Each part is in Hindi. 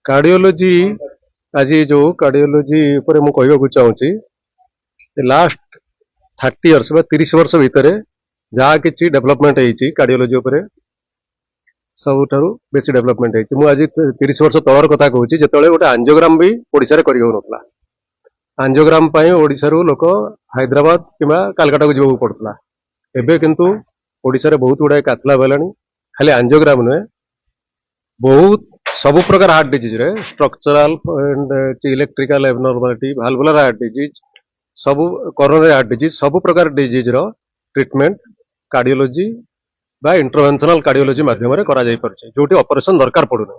कार्डियोलोजी आज जो कार्डियोलोजी ऊपर मु कहबाक चाहूँगी लास्ट 30 इयर्स 30 वर्ष भितर जहाँ कि डेवलपमेंट होती कार्डियोलोजी उपर सबुठारु बेसी डेवलपमेंट होती मुझे 30 वर्ष तलर कथा कहूँ जो गोटे आंजियोग्राम भी ओडिशा रे करि होउनथला आंजियोग्राम ओडिशा लोक हैदराबाद किंवा कालकाटा को जीवाक पड़ता एबे किंतु ओडिशा रे बहुत गुड़ाए कातला बेलानी खाली आंजियोग्राम नुहे बहुत सब प्रकार हार्ट डिजीज रे structural and electrical abnormality valvular heart disease सब कोरोनरी हार्ट डिजीज सब प्रकार डिजीज रो ट्रीटमेंट कार्डियोलॉजी बा इंटरवेंशनल कार्डियोलॉजी माध्यम रे करा जाई परछे जोटी ऑपरेशन दरकार पड़ुना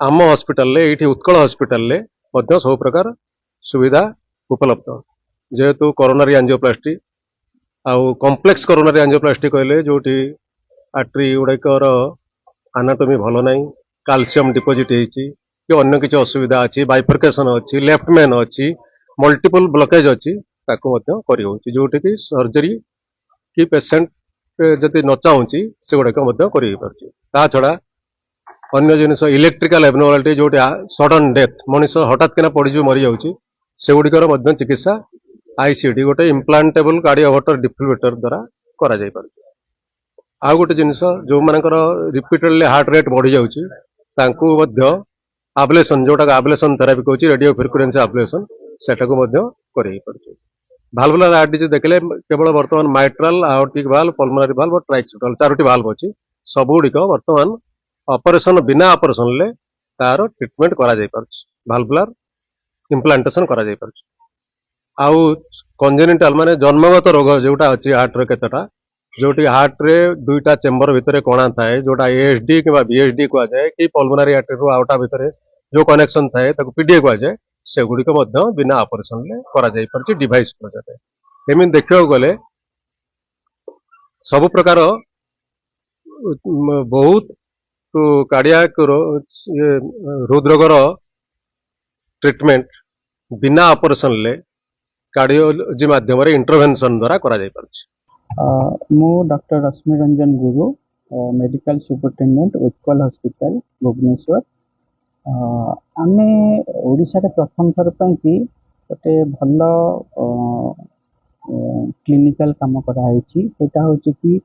आम हॉस्पिटल ले एठी उत्कल हॉस्पिटल ले मध्य सब प्रकार सुविधा उपलब्ध जेहेतु कोरोनरी एंजियोप्लास्टी आउ कॉम्प्लेक्स कोरोनरी एंजियोप्लास्टी कहले जोटी आर्टरी गुड़ाकर आनाटोमी भल ना कैल्शियम डिपोजिट होती कि अन्य किसी असुविधा अच्छी बाइफर्केशन अच्छी लेफ्ट मेन अच्छी मल्टीपल ब्लॉकेज अच्छी जोटि कि सर्जरी कि पेसेंट जदि न चाहूँगी से गुड़ाक छड़ा अन्य जिनस इलेक्ट्रिकल एबनॉर्मालिटी जो सडन डेथ मनीष हठात किना पड़ मरी जाऊँगी से गुड़िकर चिकित्सा आईसीडी गोटे इम्प्लांटेबल कार्डियोवर्टर डिफिब्रिलेटर द्वारा करा जाई पारुछि आ गोटे जिनस जो मानकर रिपीटेडली हार्ट रेट बढ़ी जाउछि तांकु मध्य आब्लेशन जोटा आब्लेशन थेरापी कहछि रेडियो फ्रिक्वेंसी आब्लेशन सेटा को मध्य करै पारुछि भाल्वुलर हार्ट डिजीज देखले केवल वर्तमान माइट्राल आयोर्टिक वाल्व पल्मोनरी वाल्व और ट्राइक्सुटल चारोटी वाल्व अछि सब गुड़िक वर्तमान ऑपरेशन बिना ऑपरेशन ले तार ट्रीटमेंट करा जाई पारुछि भाल्वुलर इम्प्लांटेशन करा जाई पारुछि आउ कंजेनिटाल माने जन्मगत रोग जोटा अछि हार्ट रे केतटा जोटी हार्ट रे दुईटा चेम्बर भितर कणा थाए जोटा एएसडी कि बीएसडी कह जाए कि पल्मोनरी आर्टरी रु आउटा भितर जो कनेक्शन थाए ताको पीडीए कह जाए से गुड़िक बिना ऑपरेशन ले करा जाई परछि डिवाइस प्रकार एमिन देखियो गले सब प्रकार बहुत कार्डियाक हृदरोगर ट्रीटमेंट बिना ऑपरेशन ले कार्डियोलॉजी माध्यम इंटरवेंशन द्वारा करा जाई परछि मु doctor Rashmi Ranjan Guru medical superintendent Utkal hospital Bhubaneswar आमे ओडिशा रे प्रथम थर पई कि गोटे भल क्लिनिकल काम करा हैछि सेटा होछि कि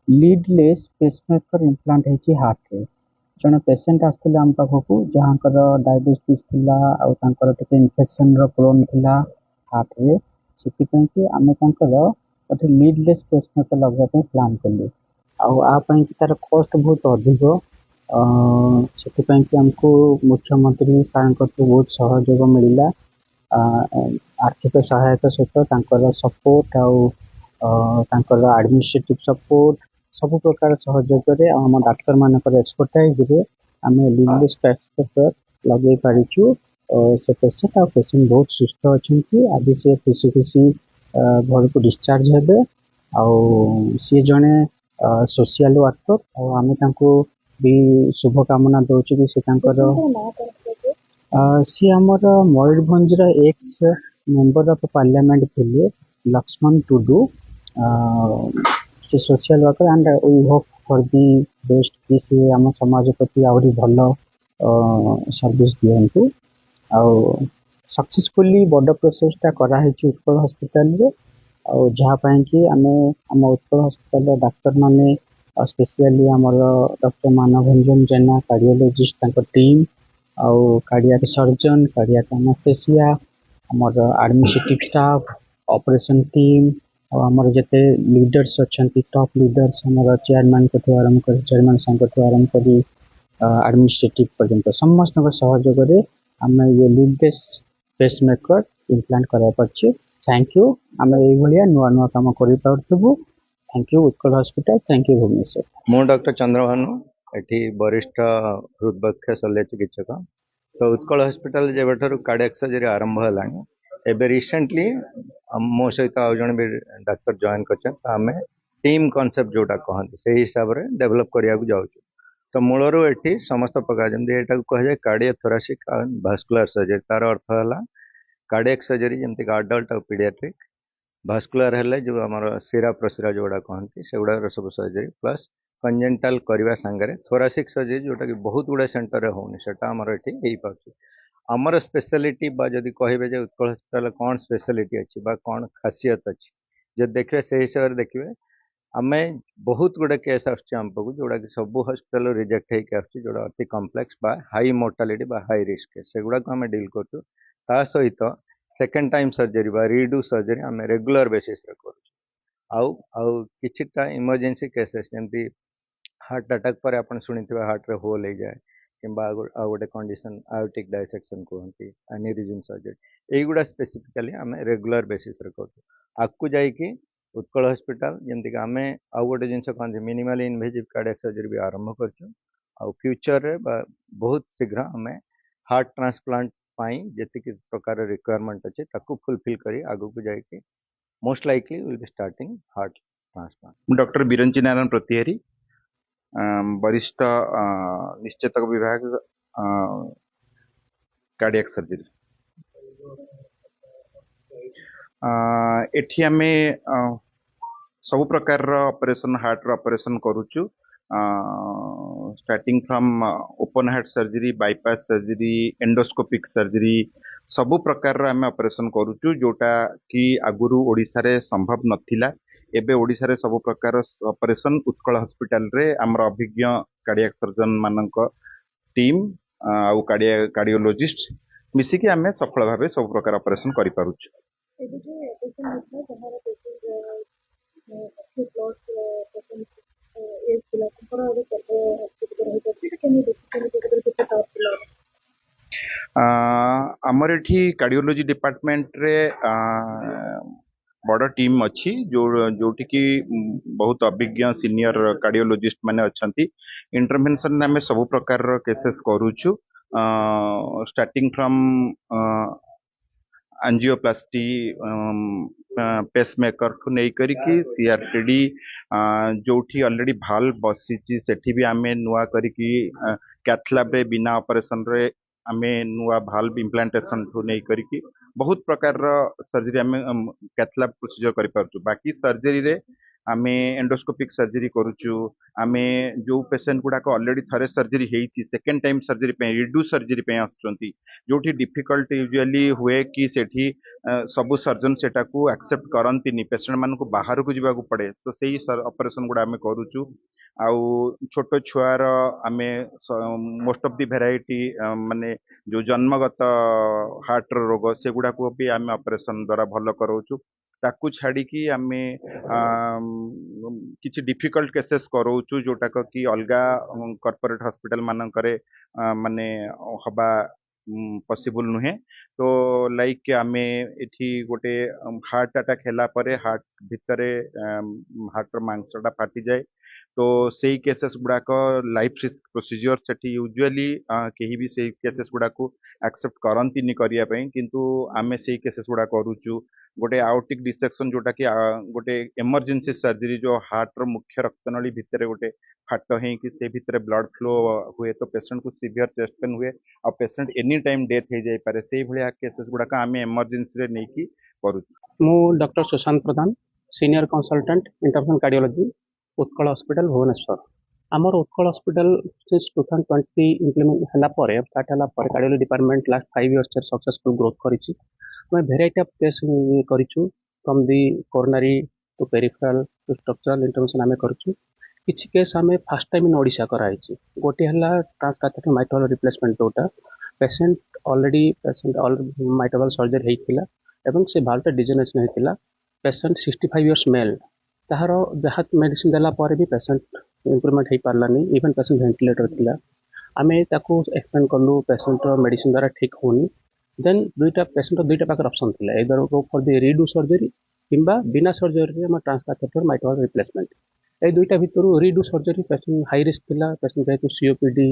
लीडलेस पेसमेकर इम्प्लांट हैछि हार्ट रे जने पेशेंट आस्थिले हम पाखकु जहाँकर डायबिटीज थिला आ तांकर टिके इन्फेक्शन रो प्रोन थिला हार्ट रे सेति पई कि आमे तांकर गोटे लीडलेस पेसमेकर लगे प्लां कलु आपाई तार कस्ट बहुत अधिक से आमको मुख्यमंत्री सार बहुत सहयोग मिलला आर्थिक सहायता सहित सपोर्ट एडमिनिस्ट्रेटिव सपोर्ट सब प्रकार सहयोग आम डाक्तर मानक एक्सपर्टाइज आम लीडलेस पेसमेकर लगे पारिचु से पेसेंट पेसेंट बहुत सुस्थ अच्छा आज से खुशी खुशी घर को डिस्चार्ज हेबे सी जड़े सोशल वर्कर आम भी शुभकामना दौचु कि सी आमर Mayurbhanj ex member of parliament थे लक्ष्मण टुडू से social worker and we hope for the best कि सी आम समाज प्रति आहरी भल सर्विस दिंतु सक्सेसफुली बड़ प्रोसेसटा कराई उत्कल हॉस्पिटल रे जहाँपाई कि आम आम उत्कल हॉस्पिटल डाक्तर माने स्पेशली आमर डॉक्टर मानवरंजन जेना कार्डियोलॉजिस्ट टीम आउ कार्डियाक सर्जन कार्डियाक एनेस्थेसिया आमर एडमिनिस्ट्रेटिव स्टाफ ऑपरेशन टीम आमर जते लीडर्स अच्छा टॉप लीडर्स आमर चेयरमैन को आरंभ कर चेयरमैन संघ आरंभ कर एडमिनिस्ट्रेटिव पर्यंत समस्त सहयोग आम ये लीडलेस पेसमेकर इम्प्लांट करा पार्छे थैंक यू आम ये नुआ नुआ कम करूँ thank you Utkal hospital thank you Bhubaneswar मु डॉक्टर चंद्रभानु एठी वरिष्ठ हृदबक्ष शल्य चिकित्सक तो उत्कल हॉस्पिटल जेबठारु कार्डियक सर्जरी आरंभ हलानी एबे रिसेंटली मो सहित आउ जण भी डाक्टर जॉइन करछन आमे टीम कांसेप्ट जोटा कहंती से हिसाब रे डेवलप करिया को जाउछु तो मूलरू एठी समस्त प्रकार जमदे एटा को कह जाय कार्डियोथोरासिक एंड भास्कुलर सर्जरी तार अर्थ हला कार्डियक सर्जरी जमते अडल्ट और पीडियाट्रिक भास्कुलर हेले जो हमर सिरा प्रसिरा जोड़ा कहंती सेगुडा सब सर्जरी प्लस कंजेंटाल करवा सांगे थोरासिक सर्जरी जोटा कि बहुत गुड़े सेंटर रे होनी सेटा हमर एठी हेई पाछी हमर स्पेशलिटी बा जदि कहबे जे उत्कल हॉस्पिटल कौन स्पेशलिटी अछि बा कौन खासियत अछि जे देखबे से हिसाब रे देखबे आमे बहुत गुड़े केस आछी हम पाखु जोड़ा कि सब हॉस्पिटल रिजेक्ट होइके आछी जोड़ा अति कॉम्प्लेक्स बा हाई मोर्टालिटी बा हाई रिस्क से गुड़ा को हमें डील करछु ता सहित सेकंड टाइम सर्जरी बा रीडू सर्जरी हमें रेगुलर बेसिस रे करछु आउ आउ किछिटा इमरजेंसी केसेस जेमती हार्ट अटैक पर आपण सुनिथिबा हार्ट रे होल हो जाए किंबा आ गोटे कंडीशन आयोटिक डायसेक्शन कहती एनिरिज्म सर्जरी एगुड़ा स्पेसिफिकली आम रेगुलर बेसिस रे करछु आकु जाइकी उत्कल हॉस्पिटल जमती कि आम आउ गोटे जिनस कहते मिनिमल इनवेजिव कार्डियक सर्जरी भी आरंभ करछु आ फ्यूचर रे बहुत शीघ्र आम हार्ट ट्रांसप्लांट पाई जेतिक प्रकार रिक्वायरमेंट अच्छे ताकू फुलफिल करी आगु को जाइकी most likely will be starting heart transplant doctor Biranchi Narayan Pratihari वरिष्ठ निश्चेतक विभाग कार्डियक सर्जरी एठी आमे सब प्रकार ऑपरेशन हार्ट ऑपरेशन करूछु starting from open heart surgery bypass surgery endoscopic surgery सबु प्रकार आम ऑपरेशन करूछु जोटा कि आगुरु ओडिसा रे संभव नथिला एबे ओडिसा रे सब प्रकार ऑपरेशन उत्कल हॉस्पिटल रे हमर अभिज्ञ कार्डियक सर्जन मानक टीम आउ कार्डियोलॉजिस्ट मिसी कि आमे सफल भाबे सब प्रकार ऑपरेशन करि पारुछु आमर एठी कार्डियोलॉजी डिपार्टमेंट रे बड़ टीम अच्छी जोटी की बहुत अभिज्ञ सीनियर कार्डियोलॉजिस्ट माने अच्छंती इंटरवेंशन में सब प्रकार केसेस करूछु स्टार्टिंग फ्रॉम एंजियोप्लास्टी पेसमेकर ठू नहीं करिकी सीआरटीडी जोठी ऑलरेडी भाल बसीची सेठी भी आमे नुआ करिकी कैथलैब रे बिना ऑपरेशन रे आमे नुआ भाल्व इम्प्लांटेशन ठू नहीं करिकी बहुत प्रकार सर्जरी आमे कैथलैब प्रोसीजर करि पारछु बाकी सर्जरी रे आमे एंडोस्कोपिक सर्जरी करूछु आमे जो पेशेंट गुडा को ऑलरेडी थरे सर्जरी हेइची सेकंड टाइम सर्जरी पे रिड्यू सर्जरी पे आछंती जोठी डिफिकल्ट यूजुअली हुए कि सेठी सबु सर्जन सेटा को एक्सेप्ट करंतीनी पेशेंट मान को बाहर को जीवा को पड़े तो सेही ऑपरेशन गुडा आमे करूछु आउ छोट छुआर आमे मोस्ट ऑफ द वेराइटी माने जो जन्मगत हार्ट रोग से गुडा को भी आमे ऑपरेशन द्वारा भलो करूछु ताकू छाड़ी की आमे किछि डिफिकल्ट केसेस करूछु जोटा कि अलगा कॉर्पोरेट हॉस्पिटल मान करे माने हबा पॉसिबल नुहे तो लाइक आमे एठी गोटे हार्ट अटैक हैला परे हार्ट भितरे हार्ट मांसटा फाटी जाए तो सेही केसेस गुडा को लाइफ रिस्क प्रोसीजर सेठी यूजुअली केही भी सेही केसेस गुडा को एक्सेप्ट करंती नि करिया पई किंतु आमे सेही केसेस गुडा करूछु गोटे आउटिक डिसेक्शन जोटा कि गोटे इमरजेंसी सर्जरी जो हार्ट रो मुख्य रक्तनली भितरे गोटे फाट है कि से भितरे ब्लड फ्लो हुए तो पेशेंट को सीवियर चेस्ट पेन हुए और पेशेंट एनी टाइम डेथ हो जाय पारे से भलिया केसेस गुडा आमे इमरजेंसी रे नेकी करू मु doctor Sushant Pradhan senior consultant international cardiology Utkal hospital Bhubaneswar आमर उत्कल हॉस्पिटल सिंस 2020 इम्प्लीमेंट हला परे स्टार्ट हला परे cardiology department last 5 years successful growth करिछि मैं वेराइटी ऑफ केस करिछु from the coronary to peripheral to structural intervention आमे करिछु किछि केस आमे फर्स्ट टाइम इन ओडिशा कराइछि गोटे हला ट्रांसकैथेटर माइट्रल रिप्लेसमेंट जोटा patient already patient mitral surgery हेइतिला एवं से भाल्टा डिजेनेरेशन हेइतिला पेशेंट 65 इयर्स मेल ताहार जहाँ मेडिसिन देला पर भी पेशेंट इम्प्रूवमेंट हो पारानी इवन पेशेंट वेंटिलेटर थिला आमे ताको एक्सप्लेन कलु पेशेंट मेडिसिन द्वारा ठीक होनी देन दुईटा पेशेंट दुईटा पाकर ऑप्शन थिला either go for the redo surgery किंबा बिना सर्जरी हम ट्रांसकैथेटर माइट्रल रिप्लेसमेंट ए दुईटा भितर redo surgery patient high risk थिला पेशेंट जेहेतु सीओपीडी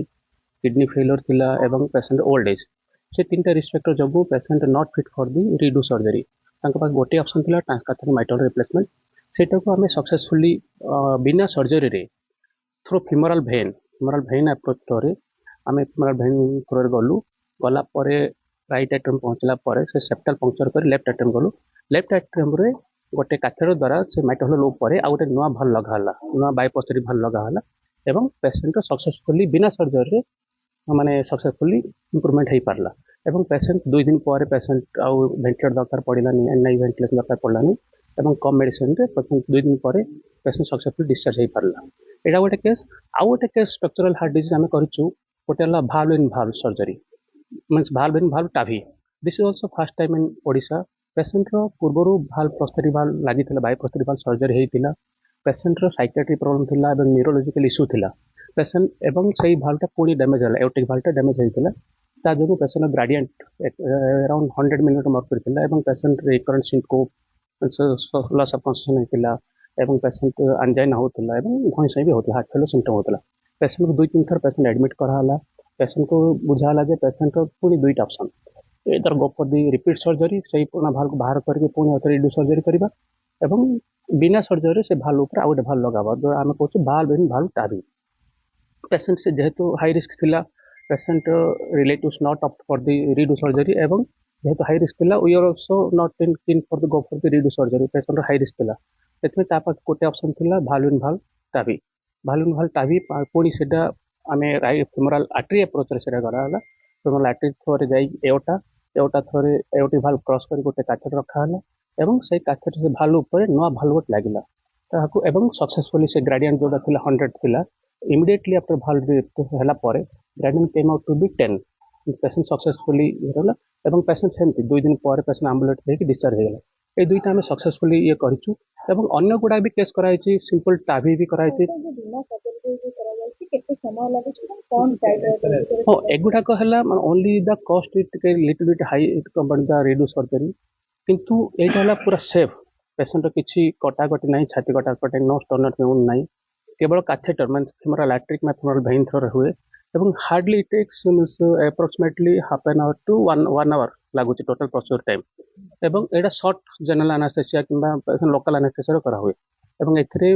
किडनी फेलियर थिला एवं पेशेंट ओल्ड एज से तीनटा रिस्पेक्ट जगू patient not fit for the redo surgery तांका पास गोटे ऑप्शन थिला ट्रांसकैथेटर माइट्रल रिप्लेसमेंट सेटा को आमे सक्सेसफुली बिना सर्जरी रे थ्रू फिमोरल भेन अप्रोच थ्रू आमे फिमोरल भेन थ्रू गलु गला परे राइट एट्रियम पहुंचला परे से सेप्टल पंक्चर कर लेफ्ट एट्रियम गलु लेफ्ट एट्रियम रे गोटे काथेटर द्वारा से माइटोहल उपरे आ गोटे नुआ भल लगाला नुआ बायोप्रोस्थेटिक भल लगाला एवं पेशेंट सक्सेसफुली बिना सर्जरी माने सक्सेसफुली इम्प्रूवमेंट हो पारला एवं पेशेंट 2 दिन पर पेशेंट आउ वेंटिलेटर दरकार पड़लानी एनआई वेंटिलेशन दरकार पड़लानी एवं कम मेडिसिन रे पेशेंट 2 दिन पर पेशेंट सक्सेसफुली डिस्चार्ज हो पारला एटा गोटे केस आउ गोटे केस स्ट्रक्चरल हार्ट डिजीज आमे करिछु गोटे हला valve in valve surgery means valve in valve TAVI this is also first time in Odisha patient रो पूर्वरु भाल्व प्रोस्थेटिक भाल्व लागिथिला बायोप्रोस्थेटिक भाल्व सर्जरी हेतिला पेशेंट रो साइकियाट्रिक प्रॉब्लम थिला एवं न्यूरोलॉजिकल इशू थिला पेशेंट एवं सही भाल्वटा पुणी डैमेज होला एओर्टिक भाल्वटा डैमेज हेतिला ता जोगु patient gradient around 100 millimetre mercury थिला एवं patient recurrent syncope loss of consciousness हेतिला एवं पेशेंट एंजाइना होतिला एवं धइसई भी होतिला हार्ट फेलियर सिम्पटम होतिला पेशेंट को 2-3 थर पेशेंट एडमिट कराला पेशेंट को बुझाला जे पेशेंट पुणी दुईटा ऑप्शन इधर go for the repeat surgery सही पुराना भाल को बाहर करके पुणी आउथरे रिड्यू सर्जरी करबा एवं बिना सर्जरी से भाल ऊपर आउट भाल लगाबा जो आमे कहू valve in valve TAVI patient से जेहेतु हाई रिस्क थिला patient relatives not opt for the redo surgery एवं जेहेतु हाई रिस्क थिला we are also not in keen for the go for the redo surgery patient high risk थिला सेतमे तापर कोटे ऑप्शन थिला भाल्व इन भाल्व टाभी पुणी सेटा आमे राइट फेमोरल आर्टरी अप्रोच रे सेटा कराला फेमोरल आर्टरी थ्रोरे जाई एओटा थ्रोरे एओटी भाल्व क्रॉस कर गोटे काथेटर रखा हला एवं से काथेटर से भाल्व ऊपर नुआ भाल्व लागिला ताहाकू एवं सक्सेसफुली से ग्रेडियंट जोटा थिला 100 थिला इमीडिएटली आफ्टर भाल्व हला परे gradient came out to be 10 patient successfully होला एवं पेशेंट सेमती 2 दिन पर पेशेंट एम्बुलेंस देके डिस्चार्ज हो गला ए दुईटा हमें सक्सेसफुली ये करिछु एवं अन्य गुडा भी केस कराइछि सिंपल टाभी भी कराइछि हाँ एगुड़ाक है only the cost little bit high compare the radio surgery किंतु एटा हला पूरा सेफ पेशेंट किछि कटाकटी नहीं छाती कटाकटी नो स्टोनर पेन नहीं केवल कैथेटर मींस फेमोरल आर्टरी में फेमोरल वेन थ्रो हुए एवं hardly it takes means approximately half an hour to 1 hour लागुची टोटल प्रोसीजर टाइम एवं एटा शॉर्ट जनरल एनास्थेसिया किंबा लोकल एनास्थेसिया करा हुए एवं एथिरे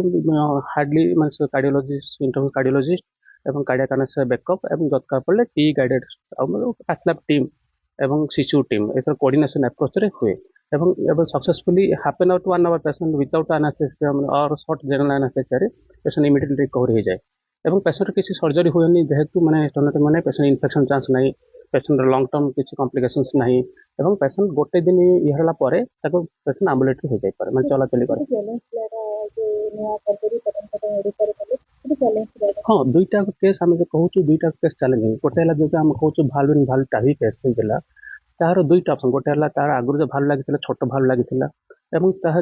hardly means cardiologist internal cardiologist एवं कार्डियक एनास्थेसिया बैकअप एवं दरकार पड़े टी गाइडेड पैथलैब टीम एवं शिशु टीम एथर कोऑर्डिनेशन अप्रोच रे हुए एवं successfully half an hour to 1 hour patient without anaesthesia और शॉर्ट जनरल एनास्थेसिया रे पेशेंट इमीडिएटली रिकवर हो जाए एवं पेशेंट किसी सर्जरी हुए जेहेतु माने स्टोनोटोमी माने पेशेंट इन्फेक्शन चांस नहीं पेशेंट लॉन्ग टर्म किसी कॉम्प्लिकेशंस नहीं एवं पेशेंट गोटे दिन ये हला परे ताको पेशेंट एम्बुलेटरी हो जाय पारे माने चला चली करे हाँ दुईटा केस आम जो कहूँ दुईटा केस चैलेंजिंग गोटे जो आम कहूँ भाल्व इन भाल्व टाभी केस होता तार दुईटा ऑप्शन गोटे है तार आगुरी जो भाल्व लगी छोट भाल्व लगी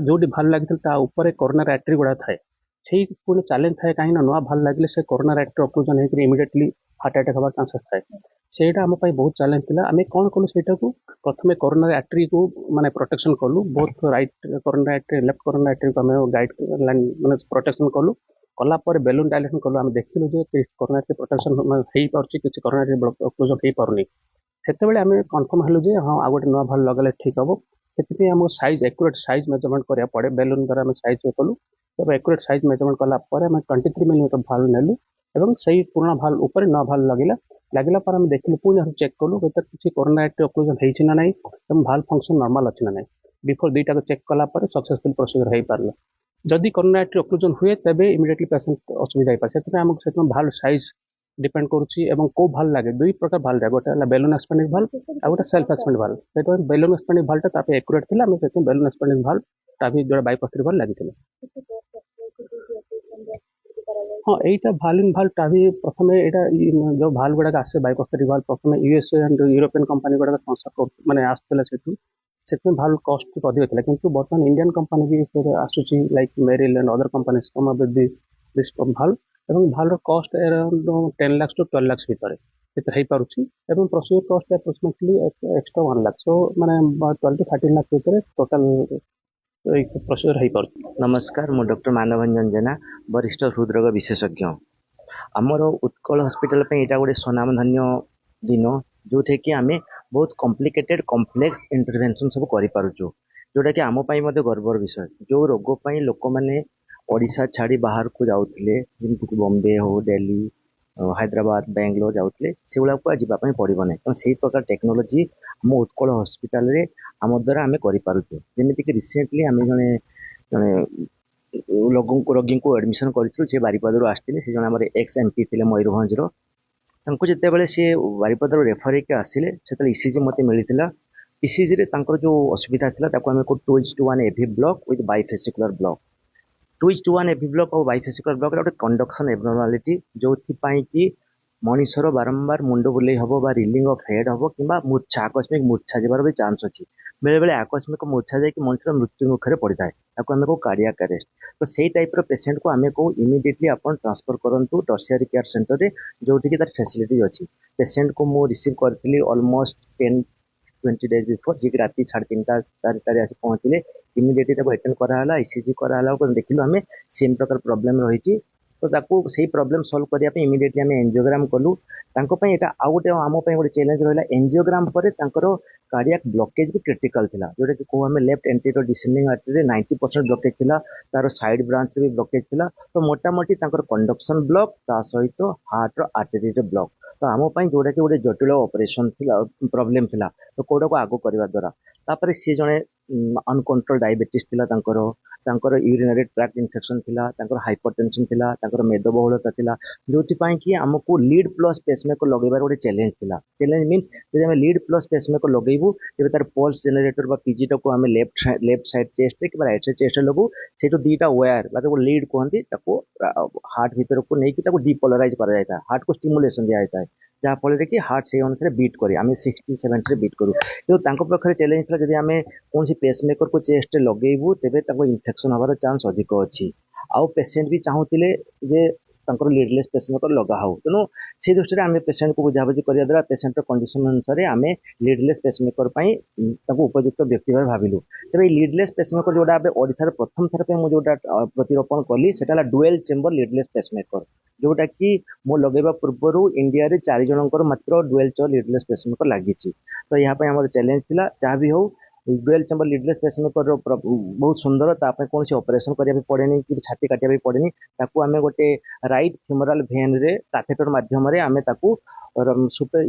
जो भाल्व लगी कोरोनरी आर्टरी गुड़ा थाए से पुणी चैलेंज थाए कहीं नुआ भाल्व लगे से कोरोनरी आर्टरी ऑक्लूजन होकर इमिडिएटली हार्ट अटैक हमारे चांसेस थाए सेटा आम बहुत चैलेंज था आम कौन कलु से प्रथम कोरोनरी आर्टरी को माने प्रोटेक्शन कलु both right coronary artery left coronary artery को आम गाइड लाइन माने प्रोटेक्शन कलु कलापर बेलून डायलेशन कलु आम देखिलु जे कोरोनरी प्रोटेक्शन हो पार्छ किसी कोरोनरी ऑक्लूजन हो पारुनी सेतेबेले आम कन्फर्म हेलु जे हाँ आ गोटे नुआ भाल्व लगले ठीक हम से आम साइज एक्यूरेट साइज मेजरमेंट करा पड़े बेलून द्वारा आम साइज कलु तब एक्यूरेट साइज मेजरमेंट कलापर आम 23 मिलीमीटर भाल्व नेलु एवं सही पुराना भाल्व ऊपर नुआ भाल्व लगिला पर आम देखिलु पुणी चेक कलु किसी कोरोना आर्टरी ऑक्लूजन होइछि ना नहीं एवं भाल्व फंक्शन नॉर्मल अछि ना नहीं बिफोर दुईटा चेक कलापर सक्सेसफुल प्रोसीजर हो पारला जदि कोरोना आर्टरी ऑक्लूजन हुए तेबे इमिडिएटली पेशेंट असुविधा हो पारे से आमको से भाल्व साइज डिपेंड करुच्ची एवं को भाल्व लगे दुई प्रकार भाल्व लगे गोटे बेलून एक्सपेंडिंग भाल्व आ गोटे सेल्फ एक्सपेंडिंग भाल्व से बेलून एक्सपेंडिंग भाल्वटा एक्यूरेट थिला आम से बेलून एक्सपेंडिंग भाल्व टाभी जो बायोप्रोस्थेटिक भाल्व लगी हाँ यहीटा भाल्व इन भाल्व टाभी प्रथम यहाँ जो भाल्व गुड़ाक आसे बायोप्रोस्थेटिक भाल्व प्रथम यूएसए एंड यूरोपियन कंपनी गुड़ाक स्पॉन्सर माने आसुला से भाल्व कॉस्ट अधिक था किंतु बर्तमान इंडियन कंपनी भी आसूची like Meril and other company come up with this valve एवं valve cost around 10 lakh to 12 lakh भितर हो पारुछि एवं procedure cost approximately extra 1 lakh so माने 12 टू 13 लाख भितर टोटल प्रोसीजर हो पारुछि। नमस्कार मु डॉक्टर मानवरंजन जेना वरिष्ठ हृदरोग विशेषज्ञ आमर उत्कल हॉस्पिटल पे एटा गोटे स्वनामधन्य दिन जो थे कि आमे बहुत कॉम्प्लिकेटेड कॉम्प्लेक्स इंटरवेंशन सब करि पारुछु जोटा कि आम पई मते गर्वर विषय जो रोग पई लोक माने ओडिशा छाड़ी बाहर को जाउतले जेमति बॉम्बे हो दिल्ली हैदराबाद बेंगलोर जाउतले से गुला को जीवा पड़ो ना कारण से प्रकार टेक्नोलोजी आम उत्कल हॉस्पिटल रे आम द्वारा आम कर पारुछु जेमति कि रिसेंटली आम जने ଜଣେ ରୋଗୀଙ୍କୁ ଆଡମିସନ କରିଥିଲୁ। ସେ ବାରିପଦାରୁ ଆସିଥିଲେ। ସେ ଜଣେ ଆମର ଏକ୍ସ ଏମପି ଥିଲେ ମୟୂରଭଞ୍ଜର। ତାଙ୍କୁ ଯେତେବେଳେ ସେ ବାରିପଦାରୁ ରେଫର ହେଇକି ଆସିଲେ ସେତେବେଳେ ଇସିଜି ମୋତେ ମିଳିଥିଲା। ଇସିଜିରେ ତାଙ୍କର ଯେଉଁ ଅସୁବିଧା ଥିଲା ତାକୁ ଆମେ 2:1 AV block with bifascicular block. 2:1 AV block ଆଉ ବାଇଫେସିକୁଲାର ବ୍ଲକ୍ରେ ଗୋଟେ କଣ୍ଡକ୍ସନ୍ ଏବନର୍ମାଲିଟି, ଯେଉଁଥିପାଇଁ କି ମଣିଷର ବାରମ୍ବାର ମୁଣ୍ଡ ବୁଲେଇ ହେବ ବା ରିଲିଂ ଅଫ୍ ହେଡ୍ ହେବ କିମ୍ବା ମୂର୍ଚ୍ଛା, ଆକସ୍ମିକ ମୂର୍ଚ୍ଛା ଯିବାର ବି ଚାନ୍ସ ଅଛି। ବେଳେବେଳେ ଆକସ୍ମିକ ମୂର୍ଚ୍ଛା ଯାଇକି ମଣିଷର ମୃତ୍ୟୁ ମୁଖରେ ପଡ଼ିଥାଏ। ତାକୁ ଆମେ କହୁ କାର୍ଡ଼ିଆକ୍ ଆରେଷ୍ଟ। ତ ସେଇ ଟାଇପ୍ର ପେସେଣ୍ଟକୁ ଆମେ କହୁ ଇମିଡ଼ିଏଟଲି ଆପଣ ଟ୍ରାନ୍ସଫର କରନ୍ତୁ ଟର୍ସିଆରୀ କେୟାର ସେଣ୍ଟରରେ, ଯେଉଁଠିକି ତାର ଫ୍ୟାସିଲିଟି ଅଛି। ପେସେଣ୍ଟକୁ ମୁଁ ରିସିଭ୍ କରିଥିଲି ଅଲମୋଷ୍ଟ 10-20 ଡେଜ୍ ବିଫୋର, ଯିଏକି ରାତି 3:30-4:00 ଆସି ପହଞ୍ଚିଲେ। ଇମିଡ଼ିଏଟଲି ତାକୁ ଆଟେଣ୍ଡ କରାହେଲା, ଇସିଜି କରାହେଲା। ଦେଖିଲୁ ଆମେ ସେମ୍ ପ୍ରକାର ପ୍ରୋବ୍ଲେମ୍ ରହିଛି, ତ ତାକୁ ସେଇ ପ୍ରୋବ୍ଲେମ୍ ସଲ୍ଭ କରିବା ପାଇଁ ଇମିଡ଼ିଏଟଲି ଆମେ ଏଞ୍ଜିଓଗ୍ରାମ କଲୁ। ତାଙ୍କ ପାଇଁ ଏଇଟା ଆଉ ଗୋଟେ ଆମ ପାଇଁ ଗୋଟେ ଚ୍ୟାଲେଞ୍ଜ ରହିଲା। ଏଞ୍ଜିଓଗ୍ରାମ ପରେ ତାଙ୍କର କାର୍ଡ଼ିଆକ୍ ବ୍ଲକେଜ୍ ବି କ୍ରିଟିକାଲ ଥିଲା, ଯେଉଁଟାକି କହୁ ଆମେ ଲେଫ୍ଟ ଏଣ୍ଟିରିୟର ଡିସେଣ୍ଡିଂ ଆର୍ଟେରୀରେ 90% ବ୍ଲକେଜ୍ ଥିଲା, ତାର ସାଇଡ୍ ବ୍ରାଞ୍ଚରେ ବି ବ୍ଲକେଜ୍ ଥିଲା। ତ ମୋଟାମୋଟି ତାଙ୍କର କଣ୍ଡକ୍ସନ୍ ବ୍ଲକ୍ ତା ସହିତ ହାର୍ଟର ଆର୍ଟେରୀରେ ବ୍ଲକ୍। ତ ଆମ ପାଇଁ ଯେଉଁଟାକି ଗୋଟେ ଜଟିଳ ଅପରେସନ୍ ଥିଲା, ପ୍ରୋବ୍ଲେମ୍ ଥିଲା। ତ କୋଉଟାକୁ ଆଗ କରିବା ଦ୍ୱାରା ତାପରେ ସିଏ ଜଣେ ଅନକଣ୍ଟ୍ରୋଲ ଡାଇବେଟିସ୍ ଥିଲା ତାଙ୍କର, ତାଙ୍କର ୟୁରିନାରୀ ଟ୍ରାକ୍ଟ ଇନଫେକ୍ସନ୍ ଥିଲା, ତାଙ୍କର ହାଇପରଟେନସନ୍ ଥିଲା, ତାଙ୍କର ମେଦବହୁଳତା ଥିଲା, ଯେଉଁଥିପାଇଁ କି ଆମକୁ ଲିଡ୍ ପ୍ଲସ୍ ପେସମେକର ଲଗେଇବାର ଗୋଟେ ଚ୍ୟାଲେଞ୍ଜ ଥିଲା। ଚ୍ୟାଲେଞ୍ଜ ମିନ୍ସ ଯଦି ଆମେ ଲିଡ୍ ପ୍ଲସ୍ ପେସମେକର ଲଗେଇବୁ ତେବେ ତାର ପଲ୍ସ ଜେନେରେଟର ବା ପିଜିଟାକୁ ଆମେ ଲେଫ୍ଟ ସାଇଡ୍ ଚେଷ୍ଟରେ କିମ୍ବା ରାଇଟ୍ ସାଇଡ୍ ଚେଷ୍ଟରେ ଲଗଉ। ସେଇଠୁ ଦୁଇଟା ୱାୟାର ବା ତାକୁ ଲିଡ୍ କୁହନ୍ତି, ତାକୁ ହାର୍ଟ ଭିତରକୁ ନେଇକି ତାକୁ ଡିପୋଲାରାଇଜ କରାଯାଇଥାଏ, ହାର୍ଟକୁ ଷ୍ଟିମୁଲେସନ ଦିଆଯାଇଥାଏ, ଯାହାଫଳରେ କି ହାର୍ଟ ସେଇ ଅନୁସାରେ ବିଟ୍ କରେ। ଆମେ 60-70ରେ ବିଟ୍ କରୁ। କିନ୍ତୁ ତାଙ୍କ ପାଖରେ ଚ୍ୟାଲେଞ୍ଜ ଥିଲା ଯଦି ଆମେ କୌଣସି ପେସମେକରକୁ ଚେଷ୍ଟରେ ଲଗେଇବୁ ତେବେ ତାଙ୍କୁ ଇନଫେକ୍ସନ ହେବାର ଚାନ୍ସ ଅଧିକ ଅଛି। ଆଉ ପେସେଣ୍ଟ ବି ଚାହୁଁଥିଲେ ଯେ ତାଙ୍କର ଲିଡଲେସ୍ ପେସମେକର ଲଗା ହଉ। ତେଣୁ ସେଇ ଦୃଷ୍ଟିରେ ଆମେ ପେସେଣ୍ଟକୁ ବୁଝାବୁଝି କରିବା ଦ୍ୱାରା ପେସେଣ୍ଟର କଣ୍ଡିସନ ଅନୁସାରେ ଆମେ ଲିଡଲେସ୍ ପେସମେକର ପାଇଁ ତାକୁ ଉପଯୁକ୍ତ ବ୍ୟକ୍ତି ଭାବେ ଭାବିଲୁ। ତେବେ ଏଇ ଲିଡଲେସ୍ ପେସମେକର ଯେଉଁଟା ଏବେ ଓଡ଼ିଶାର ପ୍ରଥମ ଥର ପାଇଁ ମୁଁ ଯେଉଁଟା ପ୍ରତିରୋପଣ କଲି ସେଟା ହେଲା ଡୁଏଲ୍ ଚେମ୍ବର ଲିଡଲେସ୍ ପେସମେକର, ଯେଉଁଟାକି ମୁଁ ଲଗେଇବା ପୂର୍ବରୁ ଇଣ୍ଡିଆରେ 4 ଜଣଙ୍କର ମାତ୍ର ଡୁଏଲ୍ ଚେମ୍ବର ଲିଡଲେସ୍ ପେସମେକର ଲାଗିଛି। ତ ଏହା ପାଇଁ ଆମର ଚ୍ୟାଲେଞ୍ଜ ଥିଲା। ଯାହା ବି ହଉ ଡୁଏଲ୍ ଚେମ୍ବର ଲିଡଲେସ୍ ପେସମେକର ବହୁତ ସୁନ୍ଦର, ତା ପାଇଁ କୌଣସି ଅପରେସନ କରିବା ପାଇଁ ପଡ଼େନି କି ଛାତି କାଟିବା ପାଇଁ ପଡ଼େନି। ତାକୁ ଆମେ ଗୋଟେ ରାଇଟ୍ ଫିମୋରାଲ ଭେନ୍ରେ କାଥେଟର ମାଧ୍ୟମରେ ଆମେ ତାକୁ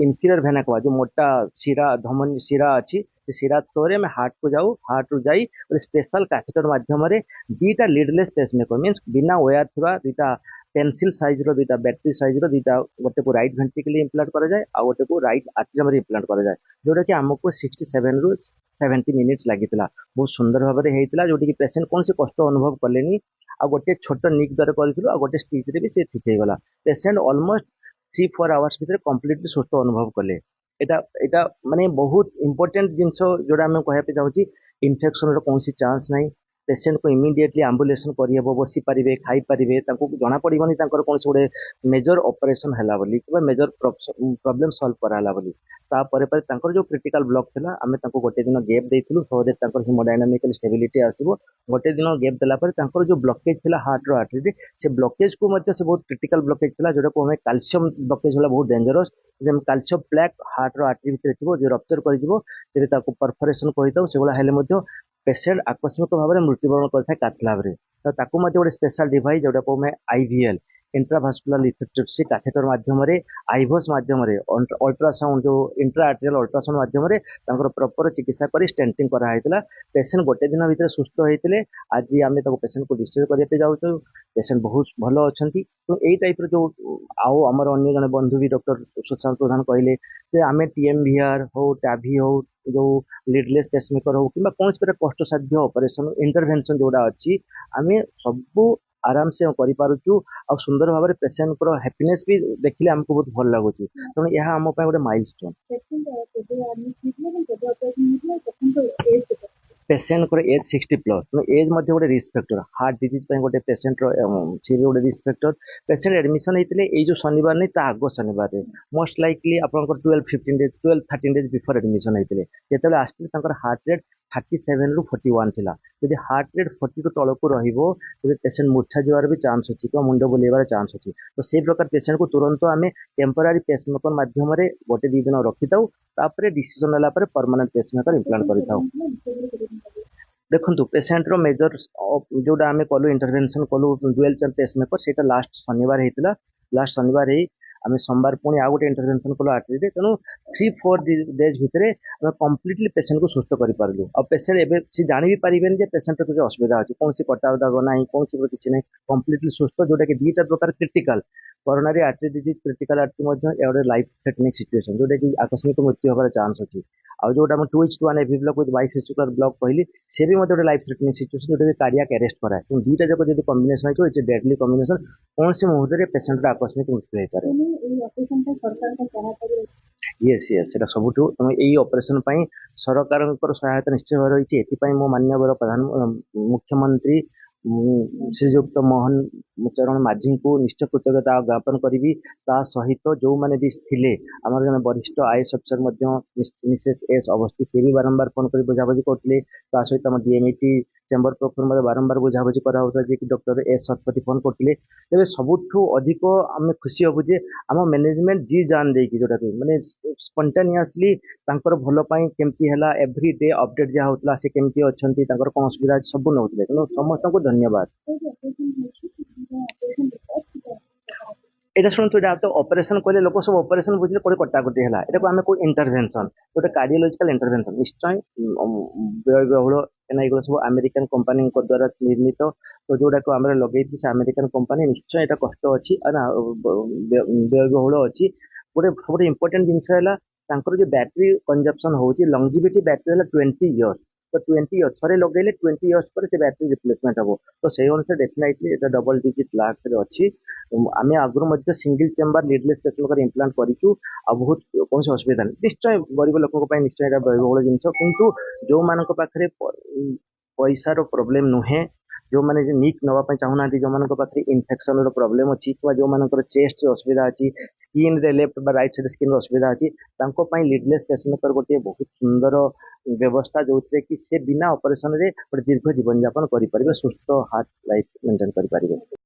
ଇନଫିରିୟର ଭେନା କୁହା, ଯେଉଁ ମୋଟା ଶିରା ଧମନୀ ଶିରା ଅଛି, ସେ ଶିରା ଥ୍ରୋରେ ଆମେ ହାର୍ଟକୁ ଯାଉ, ହାର୍ଟରୁ ଯାଇ ଗୋଟେ ସ୍ପେଶାଲ କାଥେଟର ମାଧ୍ୟମରେ ଦୁଇଟା ଲିଡଲେସ୍ ପେସମେକର ମିନ୍ସ ବିନା ୱେୟାର ଥିବା ଦୁଇଟା ପେନ୍ସିଲ୍ ସାଇଜ୍ର ଦୁଇଟା ବ୍ୟାଟେରୀ ସାଇଜ୍ର ଦୁଇଟା, ଗୋଟେକୁ ରାଇଟ୍ ଭେଣ୍ଟ୍ରିକଲି ଇମ୍ପ୍ଲାଣ୍ଟ କରାଯାଏ ଆଉ ଗୋଟେକୁ ରାଇଟ୍ ଆଟ୍ରିୟମରେ ଇମ୍ପ୍ଲାଣ୍ଟ କରାଯାଏ, ଯେଉଁଟାକି ଆମକୁ 67-70 ମିନିଟ୍ସ ଲାଗିଥିଲା। ବହୁତ ସୁନ୍ଦର ଭାବରେ ହେଇଥିଲା, ଯେଉଁଠିକି ପେସେଣ୍ଟ କୌଣସି କଷ୍ଟ ଅନୁଭବ କଲେନି। ଆଉ ଗୋଟେ ଛୋଟ ନିକ୍ ଦ୍ୱାରା କରିଥିଲୁ, ଆଉ ଗୋଟେ ଷ୍ଟିଚ୍ରେ ବି ସେ ଠିକ୍ ହେଇଗଲା। ପେସେଣ୍ଟ ଅଲମୋଷ୍ଟ 3-4 ଆୱାର୍ସ ଭିତରେ କମ୍ପ୍ଲିଟଲି ସୁସ୍ଥ ଅନୁଭବ କଲେ। ଏଇଟା ଏଇଟା ମାନେ ବହୁତ ଇମ୍ପୋର୍ଟାଣ୍ଟ ଜିନିଷ ଯେଉଁଟା ଆମେ କହିବା ପାଇଁ ଚାହୁଁଛି। ଇନଫେକ୍ସନର କୌଣସି ଚାନ୍ସ ନାହିଁ। ପେସେଣ୍ଟକୁ ଇମିଡ଼ିଏଟଲି ଆମ୍ବୁଲେସନ୍ କରିହେବ, ବସିପାରିବେ, ଖାଇପାରିବେ, ତାଙ୍କୁ ଜଣାପଡ଼ିବନି ତାଙ୍କର କୌଣସି ଗୋଟେ ମେଜର ଅପରେସନ୍ ହେଲା ବୋଲି କିମ୍ବା ମେଜର ପ୍ରୋବ୍ଲେମ୍ ସଲ୍ଭ କରାହେଲା ବୋଲି। ତାପରେ ପରେ ତାଙ୍କର ଯେଉଁ କ୍ରିଟିକାଲ ବ୍ଲକ୍ ଥିଲା ଆମେ ତାଙ୍କୁ ଗୋଟେ ଦିନ ଗ୍ୟାପ୍ ଦେଇଥିଲୁ, so that ତାଙ୍କର ହିମୋଡାଇନାମିକାଲ ଷ୍ଟେବିଲିଟି ଆସିବ। ଗୋଟେ ଦିନ ଗ୍ୟାପ୍ ଦେଲା ପରେ ତାଙ୍କର ଯେଉଁ ବ୍ଲକେଜ୍ ଥିଲା ହାର୍ଟର ଆର୍ଟେରୀରେ, ସେ ବ୍ଲକେଜକୁ ମଧ୍ୟ ସେ ବହୁତ କ୍ରିଟିକାଲ ବ୍ଲକେଜ୍ ଥିଲା, ଯେଉଁଟାକୁ ଆମେ କାଲସିୟମ ବ୍ଲକେଜ୍ ହେଲା ବହୁତ ଡେଞ୍ଜରସ୍। ଯେମିତି କାଲସିୟମ ପ୍ଲାକ୍ ହାର୍ଟର ଆର୍ଟେରୀ ଭିତରେ ଥିବ, ଯେ ରପ୍ଚର କରିଯିବ, ତେବେ ତାକୁ ପରଫୋରେସନ୍ କହିଥାଉ। ସେଭଳିଆ ହେଲେ ମଧ୍ୟ ପେସେଣ୍ଟ ଆକସ୍ମିକ ଭାବରେ ମୃତ୍ୟୁବରଣ କରିଥାଏ କାଥଲାବରେ। ତ ତାକୁ ମଧ୍ୟ ଗୋଟେ ସ୍ପେଶାଲ ଡିଭାଇସ୍ ଯେଉଁଟାକୁ ଆମେ IVL ଇଣ୍ଟ୍ରାଭାସ୍କୁଲାର ଲିଥୋଟ୍ରିପ୍ସି କାଥେଟର ମାଧ୍ୟମରେ, ଆଇଭସ୍ ମାଧ୍ୟମରେ, ଅଲ୍ଟ୍ରାସାଉଣ୍ଡ ଯେଉଁ ଇଣ୍ଟ୍ରା ଆର୍ଟେରିଆଲ ଅଲ୍ଟ୍ରାସାଉଣ୍ଡ ମାଧ୍ୟମରେ ତାଙ୍କର ପ୍ରପର ଚିକିତ୍ସା କରି ଷ୍ଟେଣ୍ଟିଂ କରାହେଇଥିଲା। ପେସେଣ୍ଟ ଗୋଟେ ଦିନ ଭିତରେ ସୁସ୍ଥ ହେଇଥିଲେ। ଆଜି ଆମେ ତାକୁ ପେସେଣ୍ଟକୁ ଡିସଚାର୍ଜ କରିବା ପାଇଁ ଯାଉଛୁ। ପେସେଣ୍ଟ ବହୁତ ଭଲ ଅଛନ୍ତି। ତ ଏଇ ଟାଇପ୍ର ଯେଉଁ ଆଉ ଆମର ଅନ୍ୟ ଜଣେ ବନ୍ଧୁ ବି ଡକ୍ଟର ସୁଶାନ୍ତ ପ୍ରଧାନ କହିଲେ ଯେ ଆମେ TMVR ହଉ, ଟାଭି ହଉ, ଯେଉଁ ଲିଡଲେସ୍ ପେସମେକର ହଉ କିମ୍ବା କୌଣସି ପ୍ରକାର କଷ୍ଟସାଧ୍ୟ ଅପରେସନ ଇଣ୍ଟରଭେନସନ ଯେଉଁଟା ଅଛି ଆମେ ସବୁ ଆରାମସେ କରିପାରୁଛୁ। ଆଉ ସୁନ୍ଦର ଭାବରେ ପେସେଣ୍ଟଙ୍କର ହ୍ୟାପିନେସ୍ ବି ଦେଖିଲେ ଆମକୁ ବହୁତ ଭଲ ଲାଗୁଛି। ତେଣୁ ଏହା ଆମ ପାଇଁ ଗୋଟେ ମାଇଲଷ୍ଟୋନ୍। ପେସେଣ୍ଟଙ୍କର ଏଜ୍ 60+, ତେଣୁ ଏଜ୍ ମଧ୍ୟ ଗୋଟେ ରିସ୍କ ଫ୍ୟାକ୍ଟର। ହାର୍ଟ ଡିଜିଜ୍ ପାଇଁ ଗୋଟେ ପେସେଣ୍ଟର ସିଏ ବି ଗୋଟେ ରିସ୍କ ଫ୍ୟାକ୍ଟର। ପେସେଣ୍ଟ ଆଡମିସନ ହେଇଥିଲେ ଏଇ ଯେଉଁ ଶନିବାର ନାହିଁ ତା ଆଗ ଶନିବାରରେ, ମୋଷ୍ଟ ଲାଇକଲି ଆପଣଙ୍କର 12-13 ଡେଜ୍ ବିଫୋର ଆଡମିସନ ହେଇଥିଲେ। ଯେତେବେଳେ ଆସିଥିଲେ ତାଙ୍କର ହାର୍ଟ ରେଟ୍ 37-41 ଥିଲା। ଯଦି ହାର୍ଟ ରେଟ୍ 40ରୁ ତଳକୁ ରହିବ ତେବେ ପେସେଣ୍ଟ ମୂର୍ଚ୍ଛା ଯିବାର ବି ଚାନ୍ସ ଅଛି କିମ୍ବା ମୁଣ୍ଡ ବୁଲେଇବାର ଚାନ୍ସ ଅଛି। ତ ସେଇ ପ୍ରକାର ପେସେଣ୍ଟକୁ ତୁରନ୍ତ ଆମେ ଟେମ୍ପୋରାରୀ ପେସମେକର ମାଧ୍ୟମରେ 1-2 ଦିନ ରଖିଥାଉ, ତାପରେ ଡିସିଜନ ନେଲା ପରେ ପରମାନେଣ୍ଟ ପେସମେକର ଇମ୍ପ୍ଲାଣ୍ଟ କରିଥାଉ। ଦେଖନ୍ତୁ ପେସେଣ୍ଟର ମେଜର ଯେଉଁଟା ଆମେ କଲୁ ଇଣ୍ଟରଭେନସନ୍ କଲୁ ଡୁଏଲ୍ ଚେମ୍ବର ପେସମେକର, ସେଇଟା ଲାଷ୍ଟ ଶନିବାର ହେଇଥିଲା। ଲାଷ୍ଟ ଶନିବାର ହେଇ आम सोमवार पुणी आउ गोटे इंटरवेंशन कलु आर्टरी तेणु 3-4 डेज भितर आम कम्प्लीटली पेसेंट को सुस्थ करूँ और पेसेंट एवं सी जान भी पारे जे पेसेंट किसी असुविधा अच्छी कौन कटा दाग ना कौन किसी ना कम्प्लीटली सुस्थ जोटा कि 2टा प्रकार critical coronary artery disease critical artery life threatening situation जोटा कि आकस्मिक मृत्यु होबार चांस अच्छी आउ जोटा 2:1 एवी ब्लॉक विथ बाइफेसिकुलर ब्लॉक कहली से भी गोटे लाइफ थ्रेटनिंग सिचुएशन जोटा कि कार्डियक अरेस्ट कराए 2टा जाक जब कम्बिनेसन हो इट्स डेडली कम्बिनेसन कौन से मुहूर्त पेसेंट आकस्मिक मृत्यु होता है। येस येस सेटा सबुठु यही ऑपरेशन पई सरकार सहायता निश्चय रही है मो माननीय प्रधान मुख्यमंत्री श्रीयुक्त मोहन चरण माझी को निश्चय कृतज्ञता ज्ञापन करी सहित जो मैंने भी थिले आमर जन वरिष्ठ IAS officer Mrs S Awasthi से भी बारंबार फोन कर बुझाबुझी करते सहित आम डीएमईटी चेम्बर पक्ष बारंबार बुझाबुझी कराऊला जे डॉक्टर एस शतपथी फोन करते तेज सबुठु अधिक आम खुशी हबु जे आम मैनेजमेंट जी जान देकी जोटा कि माने स्पंटेनियसली तांकर भल पाई केमती हैला एवरी डे अपडेट जहाँ होता से केमती अच्छी कौन असुविधा सब नौते तेणु समस्त को धन्यवाद। এটা শুনতো এটা তো অপারেশন করলে লোক সব অপারেশন বুঝলে কোটি কটাকটি হলা এটা আমি কোই ইন্টারভেনশন গোটে কার্ডিওলজিক্যাল ইন্টারভেনশন নিশ্চয় ব্যয়বহুল এনা এগুলো सब আমেরিকান কোম্পানি দ্বারা নির্মিত তো जोटा को আমরা লগাইছি সে আমেরিকান কোম্পানি নিশ্চয় এটা কষ্ট ଅଛି না ব্যয়বহুল ଅଛି গোটে সবুঠু ইম্পর্টেন্ট জিনিস ହେଲା ତାଙ୍କର जो बैटरी कंजप्शन होची लंजिविटी बैटरी ହେଲା 20 इयर्स तो 20 इयर्स थरे लगेले 20 इयर्स पर से बैटरी रिप्लेसमेंट हबो तो से अनुसार डेफिनेटली एटा डबल डिजिट लाक्स रे अछि आम आगु मध्य single chamber leadless patient implant करूँ आ बहुत कौन असुविधा नहीं निश्चय गरीब लोक निश्चय व्ययबहुल जिन किंतु जो मान पाखे पैसार प्रोब्लेम नुहे जो मैंने निक नापी चाहूना जो मान पाखे इनफेक्शन प्रोब्लेम अच्छी कि जो मान चेस्ट असुविधा अच्छी स्किन रे लेफ्ट बा राइट साइड स्किन असुविधा अच्छी लीडलेस पेसेंट गोटे बहुत सुंदर व्यवस्था जो कि से बिना ऑपरेशन रे दीर्घ जीवन यापन करें सुस्थ हार्ट लाइफ मेंटेन करें।